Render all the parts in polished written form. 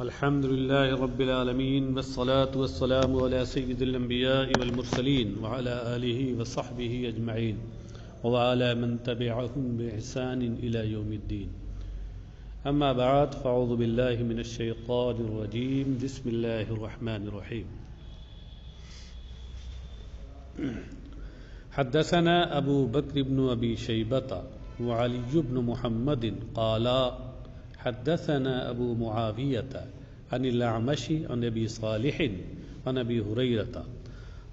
الحمد لله رب العالمين والصلاة والسلام على سيد الأنبياء والمرسلين وعلى آله وصحبه أجمعين وعلى من تبعهم بإحسان إلى يوم الدين. أما بعد فأعوذ بالله من الشيطان الرجيم. بسم الله الرحمن الرحيم. حدثنا أبو بكر بن أبي شيبة وعلي بن محمد قالا حدثنا أبو معاوية عن الأعمش عن أبي صالح عن أبي هريرة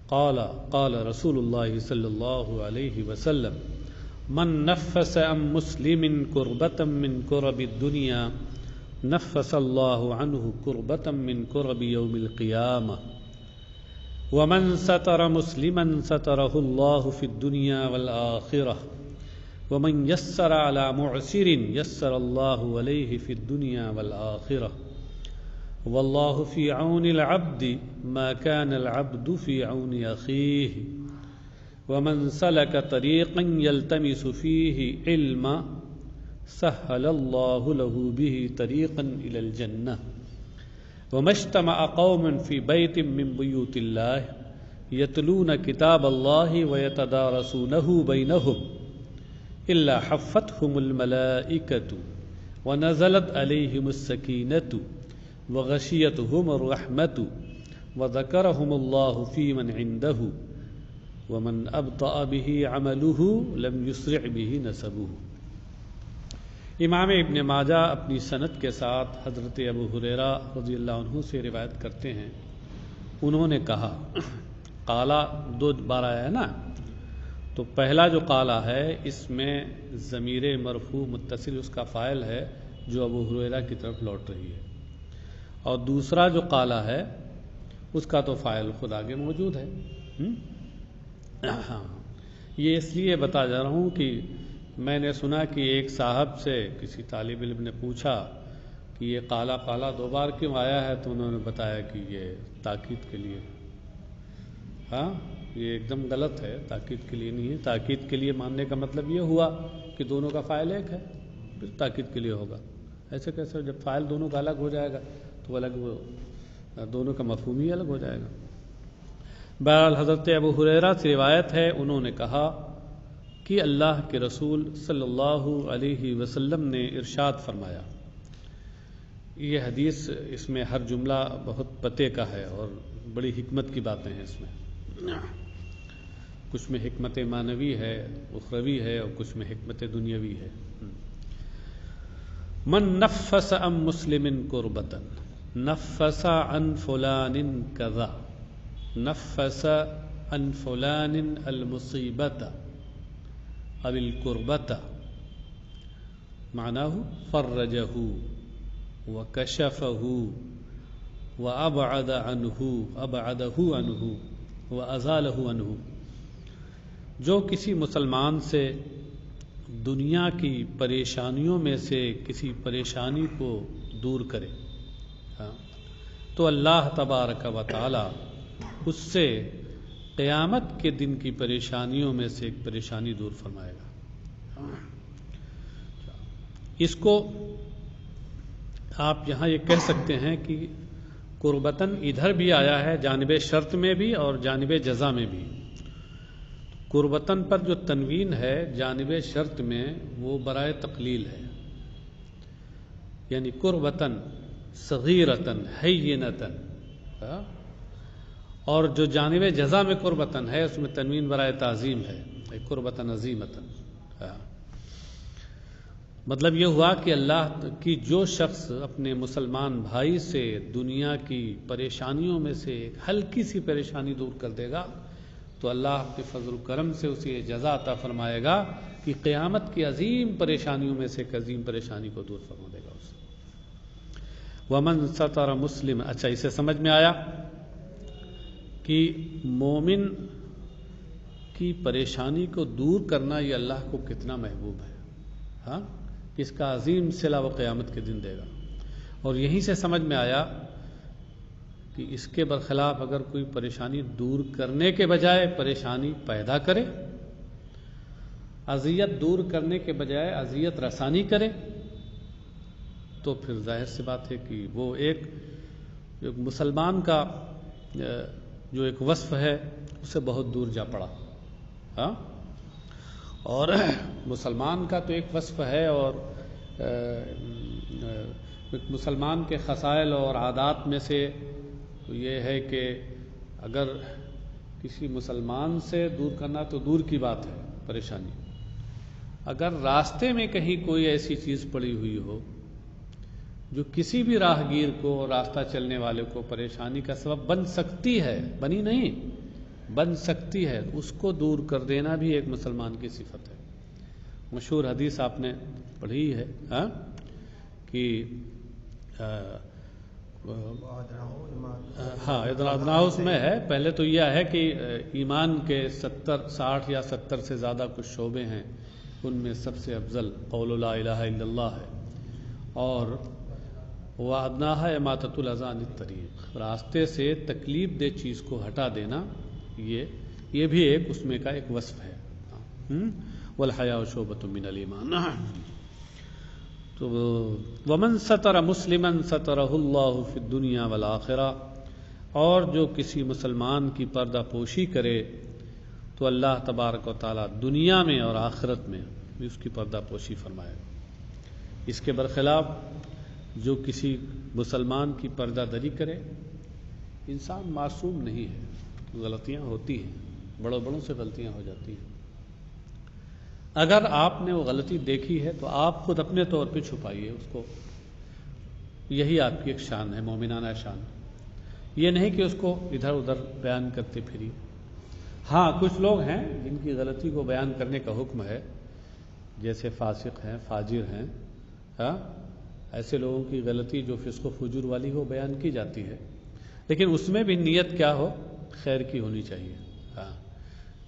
قال قال رسول الله صلى الله عليه وسلم من نفس عن مسلم كربة من كرب الدنيا نفس الله عنه كربة من كرب يوم القيامة ومن ستر مسلما ستره الله في الدنيا والآخرة ومن يسر على معسر يسر الله عليه في الدنيا والآخرة والله في عون العبد ما كان العبد في عون أخيه ومن سلك طريقا يلتمس فيه علما سهل الله له به طريقا إلى الجنة وما اجتمع قوم في بيت من بيوت الله يتلون كتاب الله ويتدارسونه بينهم إلا حفتهم الملائكة ونزلت عليهم السكينة وغشيتهم الرحمة وذكرهم الله في من عنده ومن أبطأ به عمله لم يسرع به نسبه. امام ابن ماجہ اپنی سند کے ساتھ حضرت ابو ہریرہ رضی اللہ عنہ سے روایت کرتے ہیں. انہوں نے کہا، قالا دو بار آیا ہے نا، تو پہلا جو قالا ہے اس میں ضمیر مرفوع متصل اس کا فاعل ہے جو ابو ہریرہ کی طرف لوٹ رہی ہے، اور دوسرا جو قالا ہے اس کا تو فاعل خود آگے موجود ہے. یہ اس لیے بتا جا رہا ہوں کہ میں نے سنا کہ ایک صاحب سے کسی طالب علم نے پوچھا کہ یہ قالا قالا دو بار کیوں آیا ہے، تو انہوں نے بتایا کہ یہ تاکید کے لیے. ہاں، یہ ایک دم غلط ہے، تاکید کے لیے نہیں ہے. تاکید کے لیے ماننے کا مطلب یہ ہوا کہ دونوں کا فاعل ایک ہے، پھر تاکید کے لیے ہوگا. ایسے کیسے؟ جب فاعل دونوں کا الگ ہو جائے گا تو الگ دونوں کا مفہوم ہی الگ ہو جائے گا. بہرحال حضرت ابو ہریرہ سے روایت ہے، انہوں نے کہا کہ اللہ کے رسول صلی اللہ علیہ وسلم نے ارشاد فرمایا. یہ حدیث، اس میں ہر جملہ بہت پتے کا ہے اور بڑی حکمت کی باتیں ہیں اس میں. کچھ میں حکمت معنوی ہے، اخروی ہے، اور کچھ میں حکمت دنیاوی ہے. من نفس عن مسلم کربتا نفس عن فلان کذا نفس عن فلان المصیبت او الکربت معناه فرجہ وکشفہ وابعدہ عنہ وازالہ عنہ. جو کسی مسلمان سے دنیا کی پریشانیوں میں سے کسی پریشانی کو دور کرے، تو اللہ تبارک و تعالی اس سے قیامت کے دن کی پریشانیوں میں سے ایک پریشانی دور فرمائے گا. اس کو آپ یہاں یہ کہہ سکتے ہیں کہ قربتاً ادھر بھی آیا ہے، جانب شرط میں بھی اور جانب جزا میں بھی. قربتاً پر جو تنوین ہے جانب شرط میں وہ برائے تقلیل ہے، یعنی قربتاً صغیرتاً ہینتاً. اور جو جانب جزا میں قربتاً ہے اس میں تنوین برائے تعظیم ہے، قربتاً عظیمتاً. مطلب یہ ہوا کہ اللہ کی جو شخص اپنے مسلمان بھائی سے دنیا کی پریشانیوں میں سے ایک ہلکی سی پریشانی دور کر دے گا تو اللہ اپنے فضل و کرم سے اسے جزا عطا فرمائے گا کہ قیامت کی عظیم پریشانیوں میں سے ایک عظیم پریشانی کو دور فرما دے گا اسے. ومن ستر مسلم. اچھا، اسے سمجھ میں آیا کہ مومن کی پریشانی کو دور کرنا یہ اللہ کو کتنا محبوب ہے. ہاں، اس کا عظیم صلہ وہ قیامت کے دن دے گا. اور یہیں سے سمجھ میں آیا کہ اس کے برخلاف اگر کوئی پریشانی دور کرنے کے بجائے پریشانی پیدا کرے، اذیت دور کرنے کے بجائے اذیت رسانی کرے، تو پھر ظاہر سی بات ہے کہ وہ ایک مسلمان کا جو ایک وصف ہے اسے بہت دور جا پڑا. ہاں، اور مسلمان کا تو ایک وصف ہے، اور مسلمان کے خصائل اور عادات میں سے یہ ہے کہ اگر کسی مسلمان سے دور کرنا تو دور کی بات ہے پریشانی، اگر راستے میں کہیں کوئی ایسی چیز پڑی ہوئی ہو جو کسی بھی راہگیر کو، راستہ چلنے والے کو پریشانی کا سبب بن سکتی ہے، بنی نہیں بن سکتی ہے، اس کو دور کر دینا بھی ایک مسلمان کی صفت ہے. مشہور حدیث آپ نے پڑھی ہے کہ ہاں ادناؤس میں ہے. پہلے تو یہ ہے کہ ایمان کے 60 یا 70 سے زیادہ کچھ شعبے ہیں، ان میں سب سے افضل قول لا الہ الا اللہ ہے، اور وَأَدْنَاهَا إِمَاطَةُ الْأَذَى عَنِ الطَّرِيقِ، راستے سے تکلیف دہ چیز کو ہٹا دینا، یہ بھی ایک اس میں کا ایک وصف ہے. وَالْحَيَاءُ شُعْبَةٌ مِّنَ الْإِيمَانِ. تو وَمَنْ سَتَرَ مُسْلِمًا سَتَرَهُ اللَّهُ فِي الدُّنْيَا وَالْآخِرَةِ، اور جو کسی مسلمان کی پردہ پوشی کرے تو اللہ تبارک و تعالی دنیا میں اور آخرت میں بھی اس کی پردہ پوشی فرمائے. اس کے برخلاف جو کسی مسلمان کی پردہ دری کرے، انسان معصوم نہیں ہے، غلطیاں ہوتی ہیں، بڑوں سے غلطیاں ہو جاتی ہیں. اگر آپ نے وہ غلطی دیکھی ہے تو آپ خود اپنے طور پہ چھپائیے اس کو، یہی آپ کی ایک شان ہے، مومنانہ شان. یہ نہیں کہ اس کو ادھر ادھر بیان کرتے پھری. ہاں کچھ لوگ ہیں جن کی غلطی کو بیان کرنے کا حکم ہے، جیسے فاسق ہیں، فاجر ہیں. ایسے لوگوں کی غلطی جو فسق و فجور والی ہو بیان کی جاتی ہے، لیکن اس میں بھی نیت کیا ہو، خیر کی ہونی چاہیے.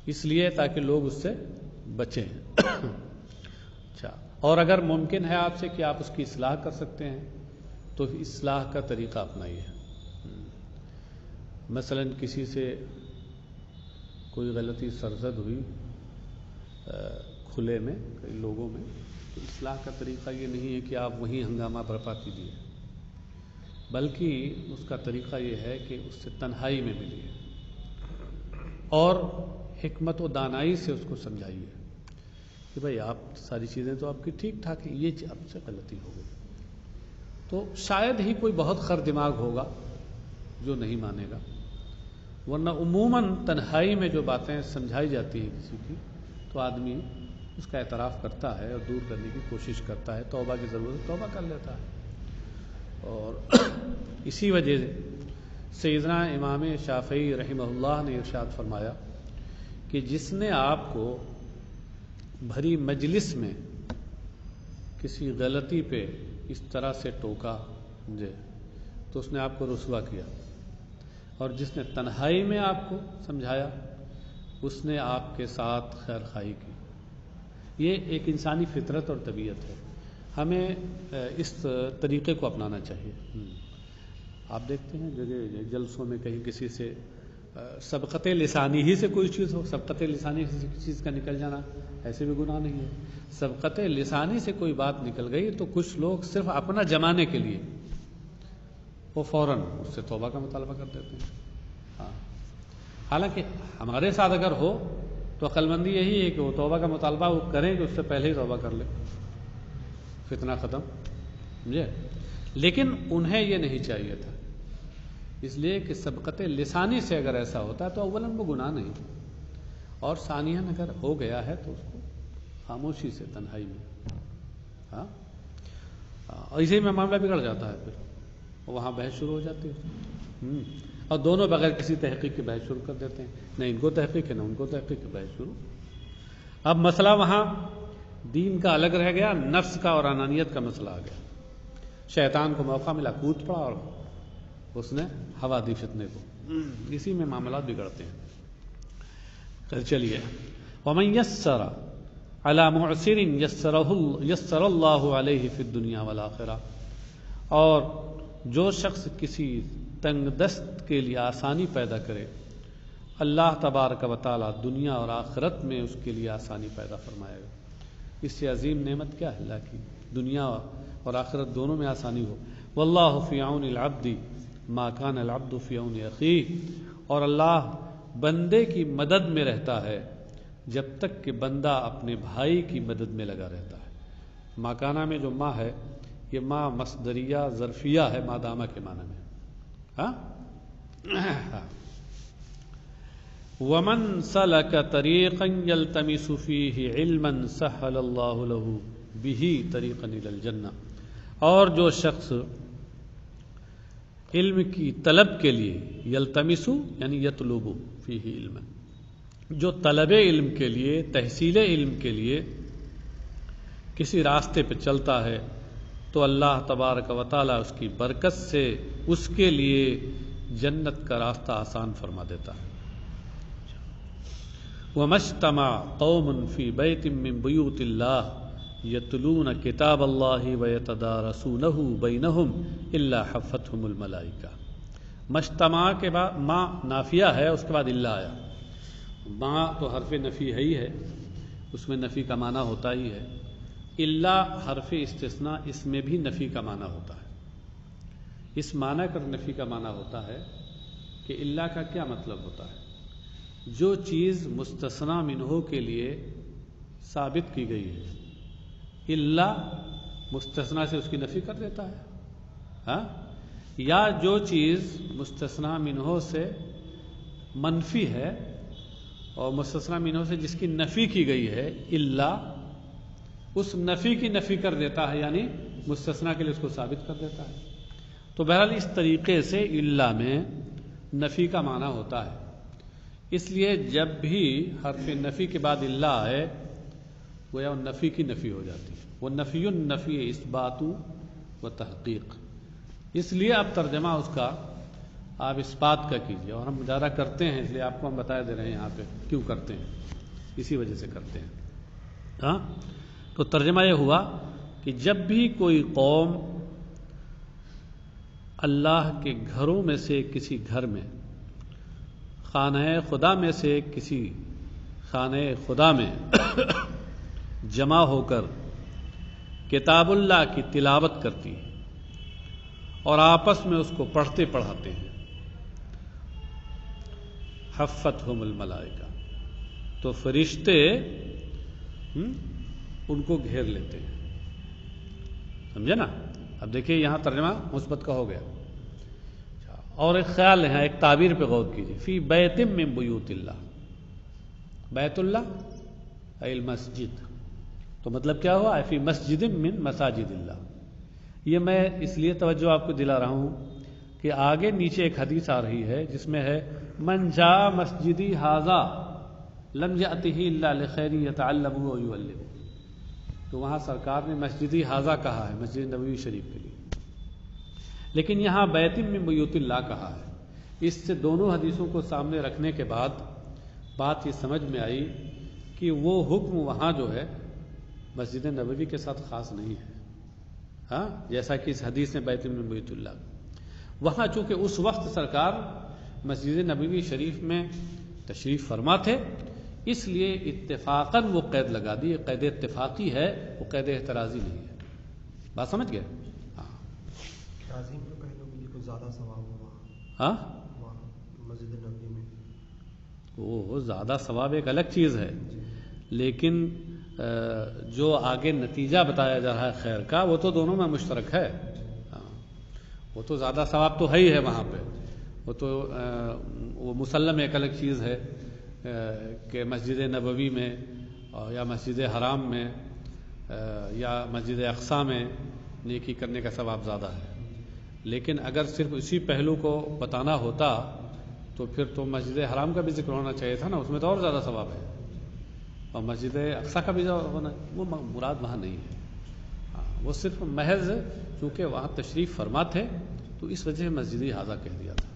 اس لیے تاکہ لوگ اس سے بچیں. اچھا، اور اگر ممکن ہے آپ سے کہ آپ اس کی اصلاح کر سکتے ہیں تو اصلاح کا طریقہ اپنائیے. مثلا کسی سے کوئی غلطی سرزد ہوئی کھلے میں کئی لوگوں میں، تو اصلاح کا طریقہ یہ نہیں ہے کہ آپ وہیں ہنگامہ برپا کیجیے، بلکہ اس کا طریقہ یہ ہے کہ اس سے تنہائی میں ملیے اور حکمت و دانائی سے اس کو سمجھائیے کہ بھائی آپ ساری چیزیں تو آپ کی ٹھیک ٹھاک ہیں، یہ آپ سے غلطی ہو گئی. تو شاید ہی کوئی بہت خر دماغ ہوگا جو نہیں مانے گا، ورنہ عموماً تنہائی میں جو باتیں سمجھائی جاتی ہیں کسی کی تو آدمی اس کا اعتراف کرتا ہے اور دور کرنے کی کوشش کرتا ہے، توبہ کی ضرورت توبہ کر لیتا ہے. اور اسی وجہ سے سیدنا امام شافعی رحمہ اللہ نے ارشاد فرمایا کہ جس نے آپ کو بھری مجلس میں کسی غلطی پہ اس طرح سے ٹوکا تو اس نے آپ کو رسوا کیا، اور جس نے تنہائی میں آپ کو سمجھایا اس نے آپ کے ساتھ خیر خواہی کی. یہ ایک انسانی فطرت اور طبیعت ہے، ہمیں اس طریقے کو اپنانا چاہیے. آپ دیکھتے ہیں جگہ جلسوں میں کہیں کسی سے سبقت لسانی ہی سے کوئی چیز ہو، سبقت لسانی سے کسی چیز کا نکل جانا ایسے بھی گناہ نہیں ہے. سبقت لسانی سے کوئی بات نکل گئی تو کچھ لوگ صرف اپنا جمانے کے لیے وہ فوراً اس سے توبہ کا مطالبہ کر دیتے ہیں. حالانکہ ہمارے ساتھ اگر ہو تو عقل مندی یہی ہے کہ وہ توبہ کا مطالبہ وہ کریں کہ اس سے پہلے ہی توبہ کر لیں، فتنہ ختم. سمجھے؟ لیکن انہیں یہ نہیں چاہیے تھا، اس لیے کہ سبقت لسانی سے اگر ایسا ہوتا ہے تو اولاً وہ گناہ نہیں، اور ثانیاً اگر ہو گیا ہے تو اس کو خاموشی سے تنہائی میں. اور اسی میں معاملہ بگڑ جاتا ہے، پھر وہاں بحث شروع ہو جاتی ہے، اور دونوں بغیر کسی تحقیق کے بحث شروع کر دیتے ہیں، نہ ان کو تحقیق ہے نہ ان کو تحقیق ہے، بحث شروع. اب مسئلہ وہاں دین کا الگ رہ گیا، نفس کا اور انانیت کا مسئلہ آ گیا. شیطان کو موقع ملا، کود پڑا اور اس نے ہوا دی فتنے کو. اسی میں معاملات بگڑتے ہیں. چلیے، وَمَن يَسَّرَ عَلَى مُعْسِرٍ يَسَّرَ اللَّهُ عَلَيْهِ فِي الدُّنْيَا وَالْآخِرَةِ، اور جو شخص کسی تنگ دست کے لیے آسانی پیدا کرے، اللہ تبارک و تعالی دنیا اور آخرت میں اس کے لیے آسانی پیدا فرمائے گا. اس سے عظیم نعمت کیا ہے اللہ کی؟ دنیا اور آخرت دونوں میں آسانی ہو. واللہ فی عون العبد ما کان العبد فی عون اخیہ، اور اللہ بندے کی مدد میں رہتا ہے جب تک کہ بندہ اپنے بھائی کی مدد میں لگا رہتا ہے. ماکانہ میں جو ما ہے یہ ما مصدریہ ظرفیہ ہے مادامہ کے معنی میں. ہاں ومن سلک طریقا یلتمس فیہ علما سہل اللہ لہ بہ طریقا الی الجنہ، اور جو شخص علم کی طلب کے لیے، یلتمس یعنی یطلب فیہ علما، جو طلب علم کے لیے، تحصیل علم کے لیے کسی راستے پہ چلتا ہے تو اللہ تبارک و تعالیٰ اس کی برکت سے اس کے لیے جنت کا راستہ آسان فرما دیتا ہے. وَمَا اجْتَمَعَ قَوْمٌ فِي بَيْتٍ مِّن بُيُوتِ اللَّهِ يَتْلُونَ كِتَابَ اللَّهِ وَيَتَدَارَسُونَهُ بَيْنَهُمْ إِلَّا حَفَّتْهُمُ الْمَلَائِكَةُ. مجتمع کے بعد ما نافیہ ہے، اس کے بعد الا آیا. ما تو حرف نفی ہے ہی ہے، اس میں نفی کا معنی ہوتا ہی ہے. الا حرف استثناء، اس میں بھی نفی کا معنی ہوتا ہے. اس معنی کر نفی کا معنی ہوتا ہے کہ الا کا کیا مطلب ہوتا ہے؟ جو چیز مستثنی منہ کے لیے ثابت کی گئی ہے، الا مستثنی سے اس کی نفی کر دیتا ہے. ہاں، یا جو چیز مستثنی منہ سے منفی ہے اور مستثنی منہ سے جس کی نفی کی گئی ہے، الا اس نفی کی نفی کر دیتا ہے، یعنی مستثنی کے لیے اس کو ثابت کر دیتا ہے. تو بہرحال اس طریقے سے الا میں نفی کا معنی ہوتا ہے. اس لیے جب بھی حرف نفی کے بعد الا آئے گویا نفی کی نفی ہو جاتی ہے. وہ نفی النفی اثبات و تحقیق. اس لیے اب ترجمہ اس کا آپ اثبات کا کیجیے، اور ہم مجاہرہ کرتے ہیں، اس لیے آپ کو ہم بتا دے رہے ہیں یہاں پہ کیوں کرتے ہیں، اسی وجہ سے کرتے ہیں. ہاں، تو ترجمہ یہ ہوا کہ جب بھی کوئی قوم اللہ کے گھروں میں سے کسی گھر میں، خانہ خدا میں سے کسی خانہ خدا میں جمع ہو کر کتاب اللہ کی تلاوت کرتی ہے اور آپس میں اس کو پڑھتے پڑھاتے ہیں، حفتہم الملائکہ، تو فرشتے ان کو گھیر لیتے ہیں. سمجھے نا؟ اب دیکھیے یہاں ترجمہ مثبت کا ہو گیا. اور ایک خیال ہے، ایک تعبیر پہ غور کیجیے، فی بیت من بیوت اللہ. بیت اللہ ای المسجد، تو مطلب کیا ہوا؟ فی مسجد من مساجد اللہ. یہ میں اس لیے توجہ آپ کو دلا رہا ہوں کہ آگے نیچے ایک حدیث آ رہی ہے جس میں ہے من جاء مسجدی ھذا لم یأتہ الا لخیر یتعلمہ ویعلمہ. تو وہاں سرکار نے مسجدی ھذا کہا ہے مسجد نبوی شریف کے لیے، لیکن یہاں بیت من بیوت اللہ کہا ہے. اس سے دونوں حدیثوں کو سامنے رکھنے کے بعد بات یہ سمجھ میں آئی کہ وہ حکم وہاں جو ہے مسجد نبوی کے ساتھ خاص نہیں ہے. ہاں، جیسا کہ اس حدیث میں بیت من بیوت اللہ، وہاں چونکہ اس وقت سرکار مسجد نبوی شریف میں تشریف فرما تھے، اس لیے اتفاقاً وہ قید لگا دی. قید اتفاقی ہے، وہ قید احترازی نہیں ہے. بات سمجھ گئے؟ تعظیم تو کہیں لوگوں کو زیادہ ثواب ہوا. ہاں، مسجد نبوی میں وہ زیادہ ثواب ایک الگ چیز ہے، لیکن جو آگے نتیجہ بتایا جا رہا ہے خیر کا، وہ تو دونوں میں مشترک ہے. وہ تو زیادہ ثواب تو ہے ہی ہے وہاں پہ. وہ تو وہ مسلم ایک الگ چیز ہے کہ مسجد نبوی میں یا مسجد حرام میں یا مسجد اقصیٰ میں نیکی کرنے کا ثواب زیادہ ہے. لیکن اگر صرف اسی پہلو کو بتانا ہوتا تو پھر تو مسجد حرام کا بھی ذکر ہونا چاہیے تھا نا، اس میں تو اور زیادہ ثواب ہے، اور مسجد اقصیٰ کا بھی ہونا، وہ مراد وہاں نہیں ہے. وہ صرف محض چونکہ وہاں تشریف فرما تھے تو اس وجہ سے مسجدی ھذا کہہ دیا تھا.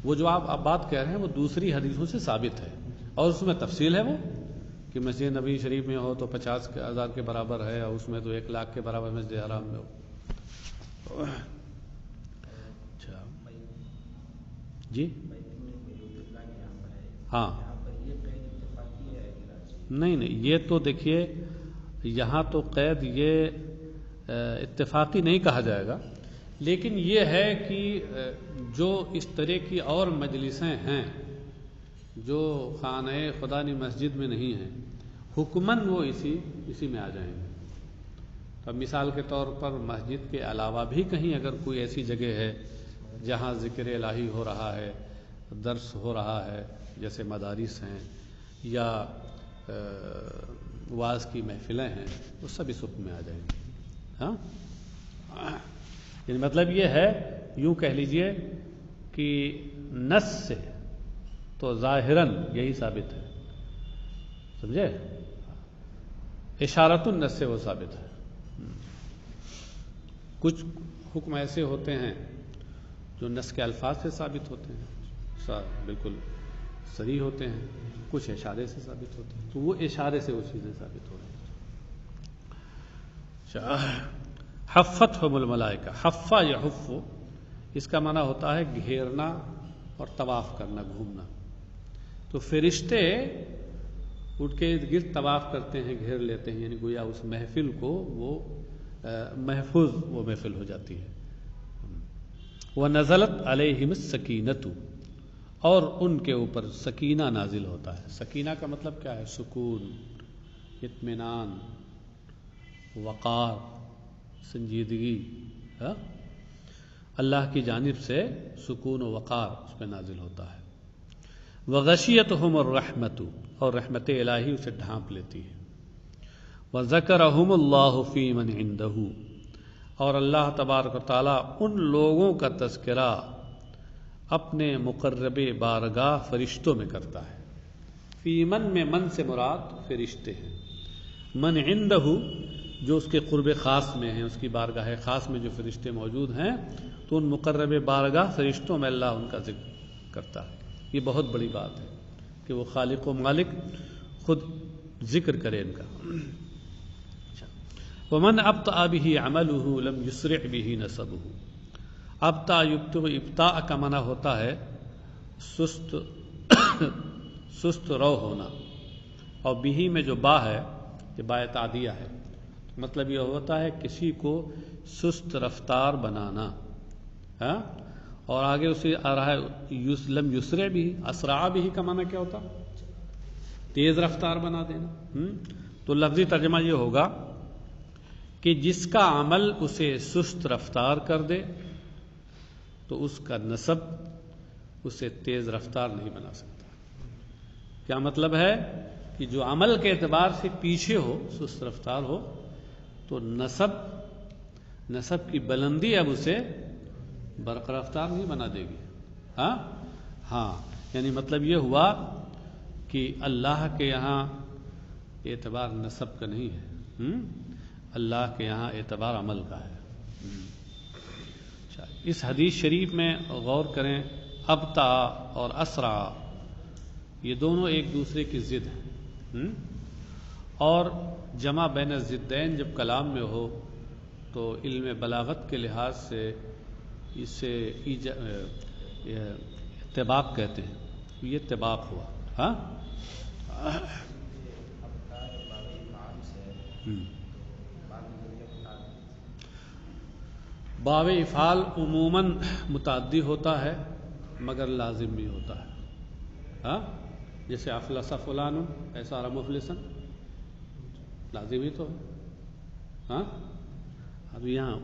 وہ جو آپ اب بات کہہ رہے ہیں وہ دوسری حدیثوں سے ثابت ہے، اور اس میں تفصیل ہے وہ کہ مسجد نبی شریف میں ہو تو 50,000 کے برابر ہے، اور اس میں تو 1,00,000 کے برابر مسجد حرام میں ہو. اچھا جی، ہاں نہیں، یہ تو دیکھیے یہاں تو قید یہ اتفاقی نہیں کہا جائے گا، لیکن یہ ہے کہ جو اس طرح کی اور مجلسیں ہیں جو خانہ خدا کی مسجد میں نہیں ہیں، حکماً وہ اسی میں آ جائیں گے۔ تو مثال کے طور پر مسجد کے علاوہ بھی کہیں اگر کوئی ایسی جگہ ہے جہاں ذکر الہی ہو رہا ہے، درس ہو رہا ہے، جیسے مدارس ہیں یا وعظ کی محفلیں ہیں، وہ سب اس حکم میں آ جائیں گے۔ ہاں، یعنی مطلب یہ ہے، یوں کہہ لیجئے کہ نص سے تو ظاہراً یہی ثابت ہے، سمجھے؟ اشارۃ النص سے وہ ثابت ہے۔ کچھ حکم ایسے ہوتے ہیں جو نص کے الفاظ سے ثابت ہوتے ہیں، بالکل صریح ہوتے ہیں، کچھ اشارے سے ثابت ہوتے ہیں، تو وہ اشارے سے وہ چیزیں ثابت ہو رہی ہیں۔ حفتھم الملائکہ، حفا یحف، اس کا معنی ہوتا ہے گھیرنا اور طواف کرنا، گھومنا۔ تو فرشتے اٹھ کے ارد گرد طواف کرتے ہیں، گھیر لیتے ہیں، یعنی گویا اس محفل کو وہ محفوظ وہ محفل ہو جاتی ہے۔ وَنَزَلَتْ عَلَيْهِمُ السَّكِينَةُ، اور ان کے اوپر سکینہ نازل ہوتا ہے۔ سکینہ کا مطلب کیا ہے؟ سکون، اطمینان، وقار، سنجیدگی۔ اللہ کی جانب سے سکون و وقار اس پہ نازل ہوتا ہے۔ وَغَشِيَتْهُمُ الرَّحْمَةُ، اور رحمت الہی اسے ڈھانپ لیتی ہے۔ وَذَكَرَهُمُ اللَّهُ فِي مَنْ عِنْدَهُ، اور اللہ تبارک و تعالیٰ ان لوگوں کا تذکرہ اپنے مقرب بارگاہ فرشتوں میں کرتا ہے۔ فی من میں من سے مراد فرشتے ہیں، من عندہ جو اس کے قرب خاص میں ہیں، اس کی بارگاہ خاص میں جو فرشتے موجود ہیں، تو ان مقرب بارگاہ فرشتوں میں اللہ ان کا ذکر کرتا ہے۔ یہ بہت بڑی بات ہے کہ وہ خالق و مالک خود ذکر کرے ان کا۔ ومن ابطأ به عمله لم يسرع به نسبه، ابطأ یبطئ، ابطاء کا معنی ہوتا ہے سست رو ہونا، اور به میں جو با ہے یہ با تعدیہ ہے، مطلب یہ ہوتا ہے کسی کو سست رفتار بنانا۔ ہاں، اور آگے اسے آ رہا ہے لم یسرع بھی، اسرع بھی کا معنی کیا ہوتا؟ تیز رفتار بنا دینا۔ تو لفظی ترجمہ یہ ہوگا کہ جس کا عمل اسے سست رفتار کر دے تو اس کا نسب اسے تیز رفتار نہیں بنا سکتا۔ کیا مطلب ہے؟ کہ جو عمل کے اعتبار سے پیچھے ہو، سست رفتار ہو، تو نسب کی بلندی اب اسے برقرار رفتار نہیں بنا دے گی۔ ہاں، یعنی مطلب یہ ہوا کہ اللہ کے یہاں اعتبار نسب کا نہیں ہے، اللہ کے یہاں اعتبار عمل کا ہے۔ اس حدیث شریف میں غور کریں، ابطا اور اسرع یہ دونوں ایک دوسرے کی ضد ہیں، اور جمع بین الضدین جب کلام میں ہو تو علم بلاغت کے لحاظ سے اسے اتباق کہتے ہیں۔ یہ اتباق ہوا۔ ہاں، باب افعال عموماً متعدی ہوتا ہے مگر لازم بھی ہوتا ہے۔ ہاں، جیسے افلس فلان ایسا مفلسن، لازم ہی تو ہے۔ ہاں، اب یہاں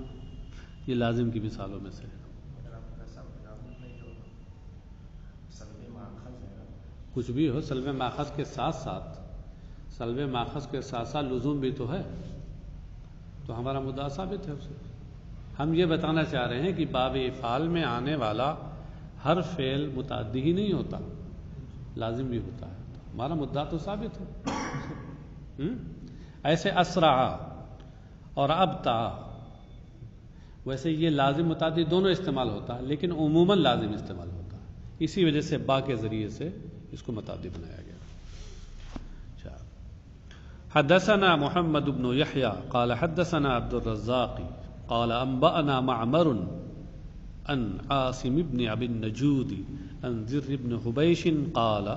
یہ لازم کی مثالوں میں سے کچھ بھی ہو، سلب ماخذ کے ساتھ ساتھ لزوم بھی تو ہے، تو ہمارا مدعا ثابت ہے اسے۔ ہم یہ بتانا چاہ رہے ہیں کہ باب افعال میں آنے والا ہر فعل متعدی ہی نہیں ہوتا، لازم بھی ہوتا ہے، ہمارا مدعا تو ثابت ہے۔ ایسے اسرع اور ابطا، ویسے یہ لازم متعدی دونوں استعمال ہوتا ہے، لیکن عموماً لازم استعمال ہوتا ہے، اسی وجہ سے با کے ذریعے سے اس کو متعدی بنایا گیا۔ حدثنا محمد بن يحيى قال حدثنا عبد الرزاق قال انبأنا معمر عن عاصم بن ابي النجود عن زر بن حبيش قال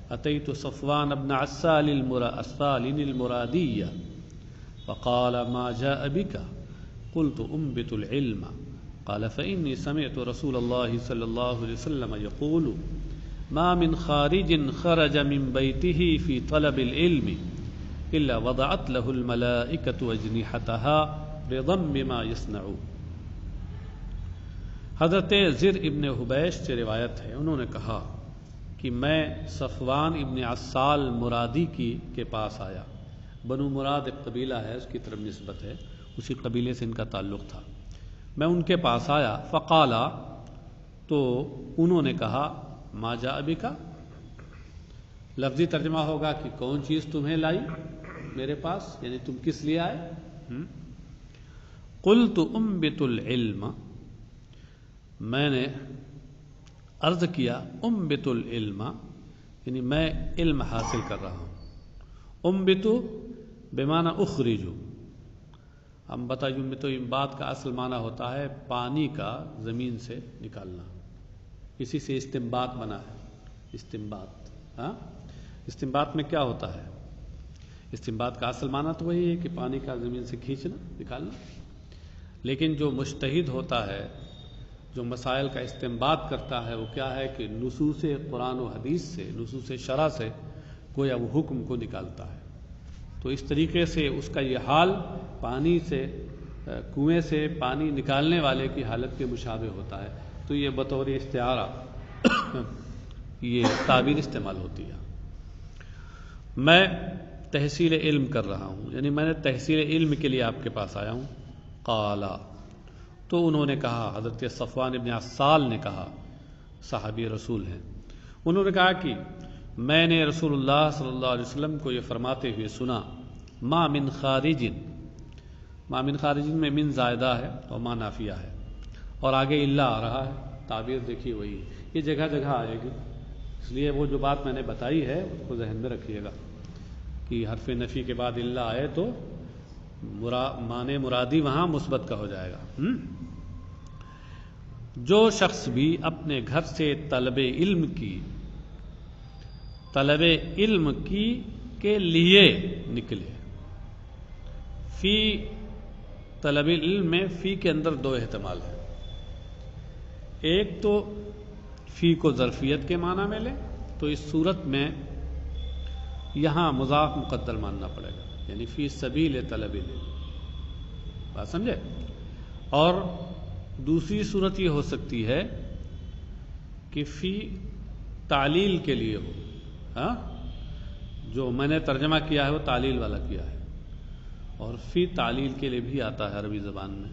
اتيت صفوان بن عسال المرادي فقال ما جاء بك؟ قلت أنبت العلم قال فإني سمعت رسول الله صلى الله عليه وسلم يقول ما من خارج خرج من بيته في طلب العلم إلا وضعت له الملائكة أجنحتها رضا بما يصنع. حضرت زر ابن حبیش سے روایت ہے، انہوں نے کہا کہ میں صفوان ابن عسال مرادی کے پاس آیا. بنو مراد ایک قبیلہ ہے، اس کی طرف نسبت ہے، اسی قبیلے سے ان کا تعلق تھا. میں ان کے پاس آیا، فقالا، تو انہوں نے کہا ما جاء بک، لفظی ترجمہ ہوگا کہ کون چیز تمہیں لائی میرے پاس، یعنی تم کس لیے آئے. قلت انبت العلم، میں نے عرض کیا انبت العلم، یعنی میں علم حاصل کر رہا ہوں. انبت بمعنی اخرج، ہم بتائیں تو بات کا اصل معنی ہوتا ہے پانی کا زمین سے نکالنا، اسی سے استنباط بنا ہے. استنباط، استنباط میں کیا ہوتا ہے؟ استنباط کا اصل معنی تو وہی ہے کہ پانی کا زمین سے کھینچنا، نکالنا. لیکن جو مجتہد ہوتا ہے، جو مسائل کا استنباط کرتا ہے، وہ کیا ہے کہ نصوص قرآن و حدیث سے، نصوص شرع سے گویا وہ حکم کو نکالتا ہے. تو اس طریقے سے اس کا یہ حال پانی سے، کنویں سے پانی نکالنے والے کی حالت کے مشابہ ہوتا ہے. تو یہ بطور استعارہ یہ تعبیر استعمال ہوتی ہے. میں تحصیل علم کر رہا ہوں، یعنی میں نے تحصیل علم کے لیے آپ کے پاس آیا ہوں. قالا، تو انہوں نے کہا، حضرت صفوان ابن عسال نے کہا، صحابی رسول ہیں، انہوں نے کہا کہ میں نے رسول اللہ صلی اللہ علیہ وسلم کو یہ فرماتے ہوئے سنا، ما من خارج، ما من خارج میں من زائدہ ہے اور ما نافیہ ہے، اور آگے الا آ رہا ہے. تعبیر دیکھیے وہی، یہ جگہ جگہ آئے گی، اس لیے وہ جو بات میں نے بتائی ہے اس کو ذہن میں رکھیے گا کہ حرف نفی کے بعد الا آئے تو معنی مرادی وہاں مثبت کا ہو جائے گا. جو شخص بھی اپنے گھر سے طلب علم کی کے لیے نکلے، فی طلب علم میں فی کے اندر دو احتمال ہیں. ایک تو فی کو ظرفیت کے معنی میں لیں، تو اس صورت میں یہاں مضاف مقدر ماننا پڑے گا، یعنی فی سبیل طلب علم. بات سمجھے؟ اور دوسری صورت یہ ہو سکتی ہے کہ فی تعلیل کے لیے ہو، جو میں نے ترجمہ کیا ہے وہ تعلیل والا کیا ہے، اور فی تعلیل کے لیے بھی آتا ہے عربی زبان میں.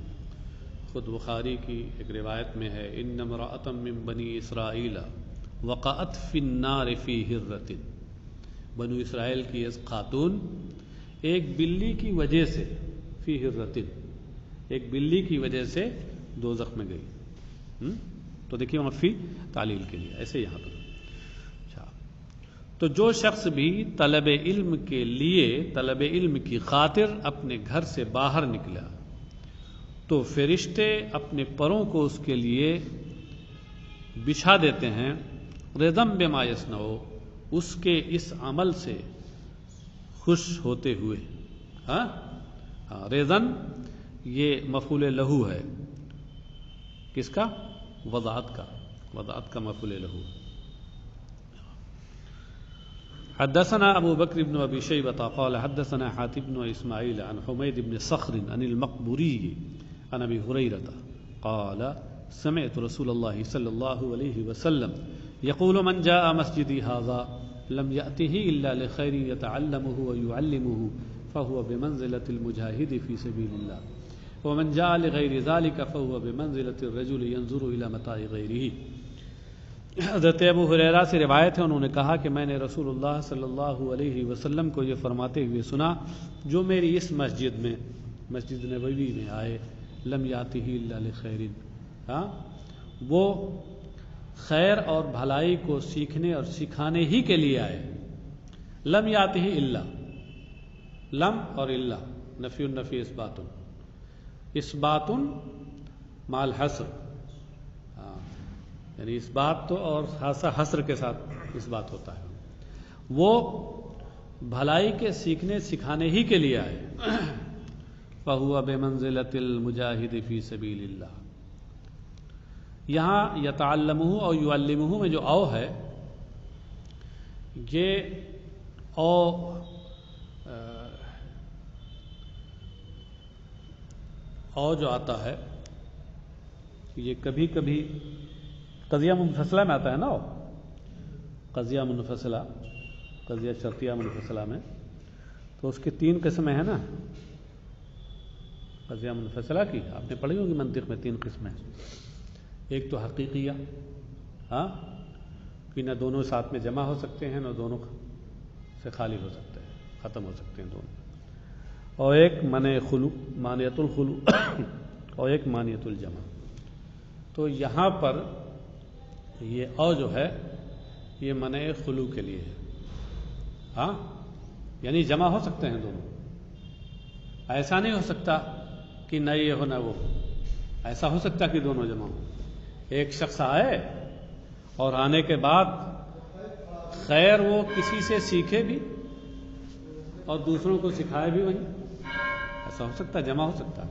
خود بخاری کی ایک روایت میں ہے، ان امرأة من بنی اسرائیل وقعت فی النار فی ہرۃ، بنو اسرائیل کی ایک خاتون ایک بلی کی وجہ سے، فی ہرۃ، ایک بلی کی وجہ سے دوزخ میں گئی. تو دیکھیے وہاں فی تعلیل کے لیے، ایسے یہاں پر. تو جو شخص بھی طلب علم کے لیے، طلب علم کی خاطر اپنے گھر سے باہر نکلا، تو فرشتے اپنے پروں کو اس کے لیے بچھا دیتے ہیں، رضم بما یصنع، اس کے اس عمل سے خوش ہوتے ہوئے. رضن یہ مفعول لہو ہے، کس کا؟ وضاعت کا، وضاعت کا مفعول لہو. حدثنا ابو بکر بن ابی شیبۃ قال حدثنا حاتم بن اسماعیل عن حمید بن صخر عن المقبوری عن ابی ہریرہ قال سمعت رسول اللہ صلی اللہ علیہ وسلم یقول من جاء مسجدی هذا لم يأته الا لخیر يتعلمه ويعلمه فهو بمنزلة المجاهد في سبيل الله ومن جاء لغیر ذلك فهو بمنزلة الرجل ينظر الى متاع غیره. حضرت ابو ہریرہ سے روایت ہے، انہوں نے کہا کہ میں نے رسول اللہ صلی اللہ علیہ وسلم کو یہ فرماتے ہوئے سنا، جو میری اس مسجد میں، مسجد نبوی میں آئے، لم یاتہ الا لخیر، وہ خیر اور بھلائی کو سیکھنے اور سکھانے ہی کے لیے آئے. لم یاتہ الا، لم اور الا نفی النفی اثبات، اثبات مال حسر، یعنی اس بات تو اور حسر کے ساتھ اس بات ہوتا ہے. وہ بھلائی کے سیکھنے سکھانے ہی کے لیے آئے. فہو بمنزلۃ المجاہد فی سبیل اللہ. یہاں یتعلمہ اور یعلمہ میں جو او ہے، یہ او جو آتا ہے یہ کبھی کبھی قضیہ منفصلہ میں آتا ہے نا، قضیہ منفصلہ، قضیہ شرطیہ منفصلہ میں، تو اس کی 3 قسمیں ہیں نا. قضیہ منفصلہ کی آپ نے پڑھی ہوگی منطق میں 3 قسمیں. ایک تو حقیقیہ، ہاں کہ نہ دونوں ساتھ میں جمع ہو سکتے ہیں، نہ دونوں سے خالی ہو سکتے ہیں، ختم ہو سکتے ہیں دونوں. اور ایک منع خلو، مانعۃ الخلو، اور ایک مانعۃ الجمع. تو یہاں پر یہ او جو ہے یہ منع خلو کے لیے ہے. ہاں یعنی جمع ہو سکتے ہیں دونوں. ایسا نہیں ہو سکتا کہ نہ یہ ہو نہ وہ، ایسا ہو سکتا کہ دونوں جمع ہو. ایک شخص آئے اور آنے کے بعد خیر وہ کسی سے سیکھے بھی اور دوسروں کو سکھائے بھی وہیں، ایسا ہو سکتا، جمع ہو سکتا.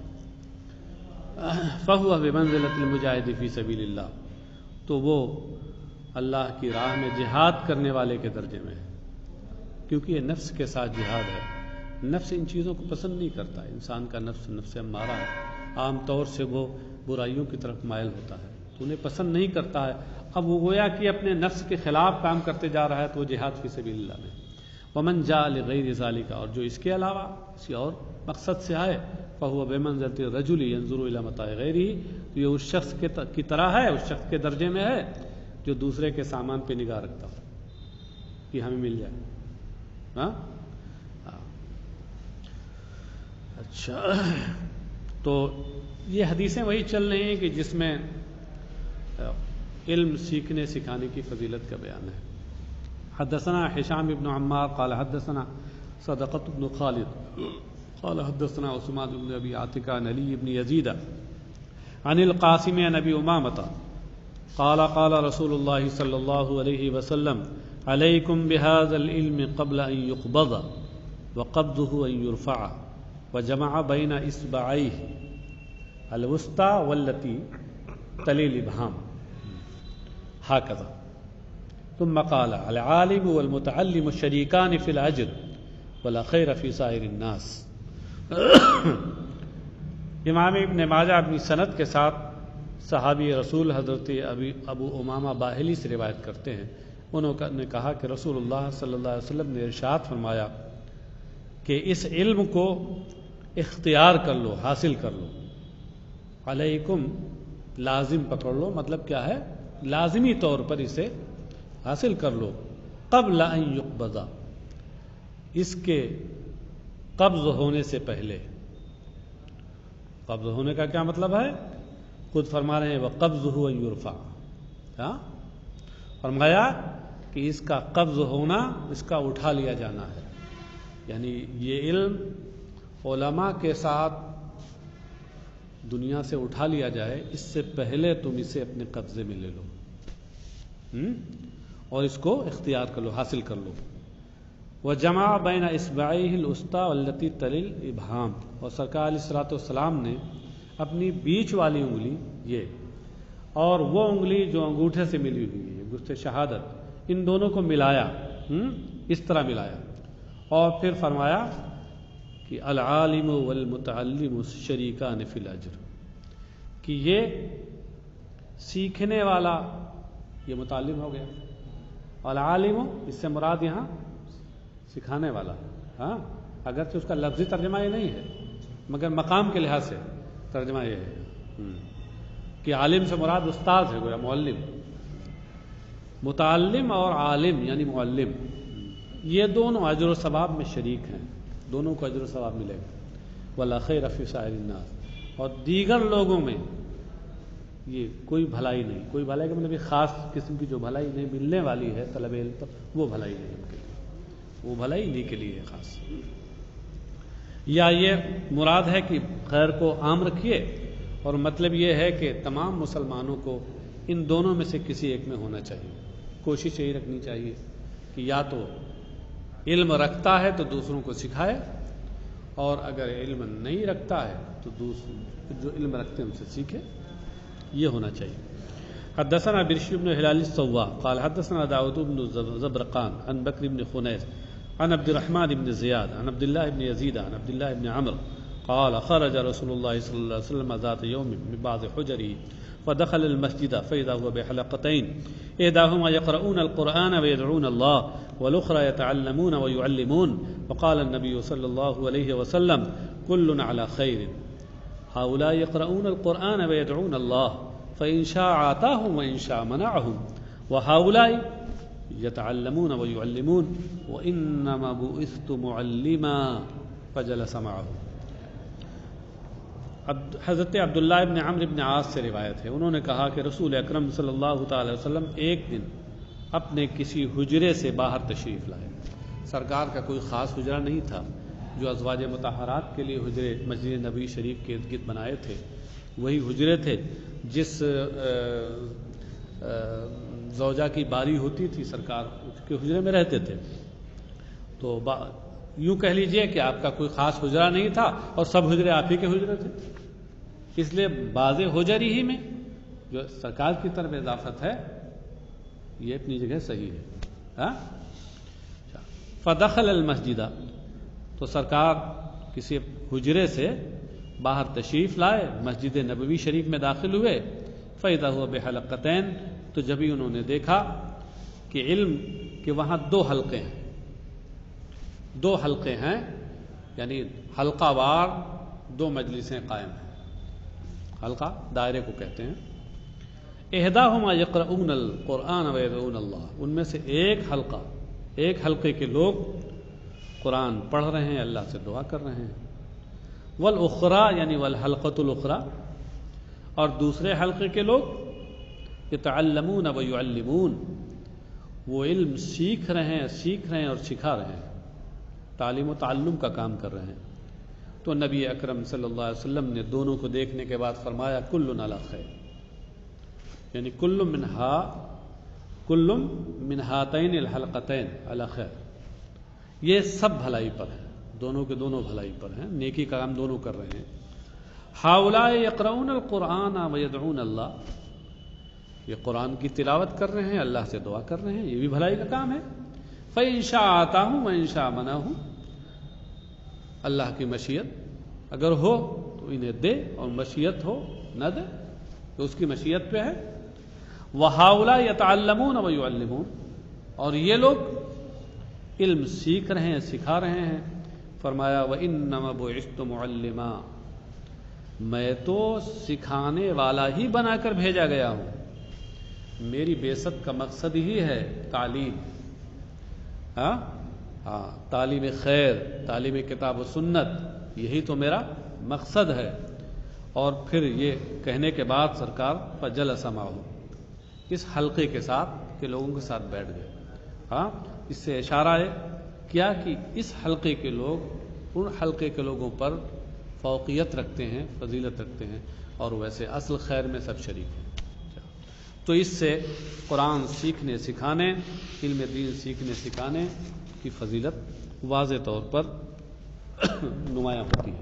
فہو بمنزلۃ المجاہد فی سبیل اللہ، تو وہ اللہ کی راہ میں جہاد کرنے والے کے درجے میں ہے، کیونکہ یہ نفس کے ساتھ جہاد ہے. نفس ان چیزوں کو پسند نہیں کرتا. انسان کا نفس امارہ ہے، عام طور سے وہ برائیوں کی طرف مائل ہوتا ہے، تو انہیں پسند نہیں کرتا ہے. اب وہ گویا کہ اپنے نفس کے خلاف کام کرتے جا رہا ہے، تو وہ جہاد فی سبیل اللہ میں. ومن جاء لغیر ذلک، اور جو اس کے علاوہ کسی اور مقصد سے آئے، فہو بمنزلۃ الرجل ينظر الى متاع غیرہ، تو یہ اس شخص کی طرح ہے، اس شخص کے درجے میں ہے جو دوسرے کے سامان پہ نگاہ رکھتا ہو کہ ہمیں مل جائے. ہاں اچھا، تو یہ حدیثیں وہی چل رہی ہیں کہ جس میں علم سیکھنے سکھانے کی فضیلت کا بیان ہے. حدثنا ہشام بن عمار قال حدثنا صدقۃ بن خالد قال حدثنا عثمان بن ابی عاتکہ عن علی بن یزید عن القاسم عن ابی امامۃ قال قال رسول اللہ صلی اللہ علیہ وسلم علیکم بهذا العلم قبل ان يقبض وقبضه ان يرفع وجمع بين اصبعيه الوسطى والتي تلی الابهام هكذا. ثم قال العالم والمتعلم شريكان في الأجر ولا خير في سائر الناس. امام ابن ماجہ اپنی سند کے ساتھ صحابی رسول حضرت ابو امامہ باہلی سے روایت کرتے ہیں. انہوں نے کہا کہ رسول اللہ صلی اللہ علیہ وسلم نے ارشاد فرمایا کہ اس علم کو اختیار کر لو، حاصل کر لو. علیکم لازم پکڑ لو، مطلب کیا ہے؟ لازمی طور پر اسے حاصل کر لو. قبل ان یقبض، اس کے قبض ہونے سے پہلے. قبض ہونے کا کیا مطلب ہے؟ خود فرما رہے ہیں وقبضہ ان یرفع. فرمایا کہ اس کا قبض ہونا، اس کا اٹھا لیا جانا ہے. یعنی یہ علم علماء کے ساتھ دنیا سے اٹھا لیا جائے، اس سے پہلے تم اسے اپنے قبضے میں لے لو اور اس کو اختیار کر لو، حاصل کر لو. وجمع بین اصبعیہ الوسطی والتی تلی الابہام، اور سرکار علیہ الصلوۃ والسلام نے اپنی بیچ والی انگلی یہ اور وہ انگلی جو انگوٹھے سے ملی ہوئی ہے، گفت شہادت، ان دونوں کو ملایا، اس طرح ملایا، اور پھر فرمایا کہ العالم والمتعلم شریکان فی الاجر، کہ یہ سیکھنے والا، یہ متعلم ہو گیا، العالم اس سے مراد یہاں سکھانے والا. اگرچہ اس کا لفظی ترجمہ یہ نہیں ہے، مگر مقام کے لحاظ سے ترجمہ یہ ہے کہ عالم سے مراد استاد ہے، گویا معلم. متعلم اور عالم یعنی معلم، یہ دونوں اجر و ثواب میں شریک ہیں، دونوں کو اجر و ثواب ملے گا. ولا خیر فی سائر الناس، اور دیگر لوگوں میں یہ کوئی بھلائی نہیں. کوئی بھلائی کا مطلب یہ خاص قسم کی جو بھلائی نہیں ملنے والی ہے طلب علم پر، وہ بھلائی نہیں ان کے لیے، وہ بھلائی انہیں کے لیے ہے خاص. یا یہ مراد ہے کہ خیر کو عام رکھیے، اور مطلب یہ ہے کہ تمام مسلمانوں کو ان دونوں میں سے کسی ایک میں ہونا چاہیے. کوشش یہی رکھنی چاہیے کہ یا تو علم رکھتا ہے تو دوسروں کو سکھائے، اور اگر علم نہیں رکھتا ہے تو جو علم رکھتے ہیں ان سے سیکھے، یہ ہونا چاہیے۔ حدثنا برشي بن هلال الصواء قال حدثنا داود بن زبرقان عن بكر بن خنيس عن عبد الرحمن بن زياد عن عبد الله بن يزيد عن عبد الله بن عمرو قال خرج رسول الله صلى الله عليه وسلم ذات يوم من بعض حجره فدخل المسجد فإذا هو بحلقتين إحداهما يقرؤون القرآن ويدعون الله والأخرى يتعلمون ويعلمون وقال النبي صلى الله عليه وسلم كل على خير هؤلاء يقرؤون القرآن ويدعون الله فإن شاء آتاهم وإن شاء منعهم وهؤلاء يتعلمون ويعلمون وإنما بعثت معلما فجلس معهم۔ حضرت عبداللہ ابن عمرو ابن عاص سے روایت ہے، انہوں نے کہا کہ رسول اکرم صلی اللہ تعالی وسلم ایک دن اپنے کسی حجرے سے باہر تشریف لائے۔ سرکار کا کوئی خاص حجرہ نہیں تھا، جو ازواج مطہرات کے لیے حجرے مسجد نبوی شریف کے ارد گرد بنائے تھے وہی حجرے تھے۔ جس زوجہ کی باری ہوتی تھی سرکار اس کے حجرے میں رہتے تھے۔ تو یوں کہہ لیجئے کہ آپ کا کوئی خاص حجرہ نہیں تھا اور سب حجرے آپ ہی کے حجرے تھے، اس لیے بعض حجری ہی میں جو سرکار کی طرف اضافت ہے یہ اپنی جگہ صحیح ہے۔ فدخل المسجد، تو سرکار کسی حجرے سے باہر تشریف لائے، مسجد نبوی شریف میں داخل ہوئے۔ فإذا هو بحلقتين، تو جبھی انہوں نے دیکھا کہ علم کے وہاں دو حلقے ہیں، دو حلقے ہیں، یعنی حلقہ وار دو مجلسیں قائم ہیں، حلقہ دائرے کو کہتے ہیں۔ احداہما یقرؤون القرآن ویدعون اللہ، ان میں سے ایک حلقے کے لوگ قرآن پڑھ رہے ہیں، اللہ سے دعا کر رہے ہیں۔ والاخری یعنی والحلقۃ الاخری، اور دوسرے حلقے کے لوگ یتعلمون ویعلمون، وہ علم سیکھ رہے ہیں اور سکھا رہے ہیں، تعلیم و تعلم کا کام کر رہے ہیں۔ تو نبی اکرم صلی اللہ علیہ وسلم نے دونوں کو دیکھنے کے بعد فرمایا کل علی خیر، یعنی کل من ہاتین الحلقتین علی خیر، یہ سب بھلائی پر ہیں، دونوں کے دونوں بھلائی پر ہیں، نیکی کا کام دونوں کر رہے ہیں۔ ہؤلاء یقرؤون القرآن ویدعون اللہ، یہ قرآن کی تلاوت کر رہے ہیں، اللہ سے دعا کر رہے ہیں، یہ بھی بھلائی کا کام ہے۔ فإن شاء آتاہم وإن شاء منعہم، اللہ کی مشیت اگر ہو تو انہیں دے اور مشیت ہو نہ دے تو اس کی مشیت پہ ہے۔ وہؤلاء یتعلمون ویعلمون، اور یہ لوگ علم سیکھ رہے ہیں، سکھا رہے ہیں۔ فرمایا وإنما بعثت معلما، میں تو سکھانے والا ہی بنا کر بھیجا گیا ہوں، میری بعثت کا مقصد ہی ہے تعلیم، تعلیم خیر، تعلیم کتاب و سنت، یہی تو میرا مقصد ہے۔ اور پھر یہ کہنے کے بعد سرکار فجلس معه، اس حلقے کے ساتھ کے لوگوں کے ساتھ بیٹھ گئے۔ اس سے اشارہ ہے کیا کہ اس حلقے کے لوگ ان حلقے کے لوگوں پر فوقیت رکھتے ہیں، فضیلت رکھتے ہیں، اور ویسے اصل خیر میں سب شریک ہیں۔ تو اس سے قرآن سیکھنے سکھانے، علم دین سیکھنے سکھانے کی فضیلت واضح طور پر نمایاں ہوتی ہے۔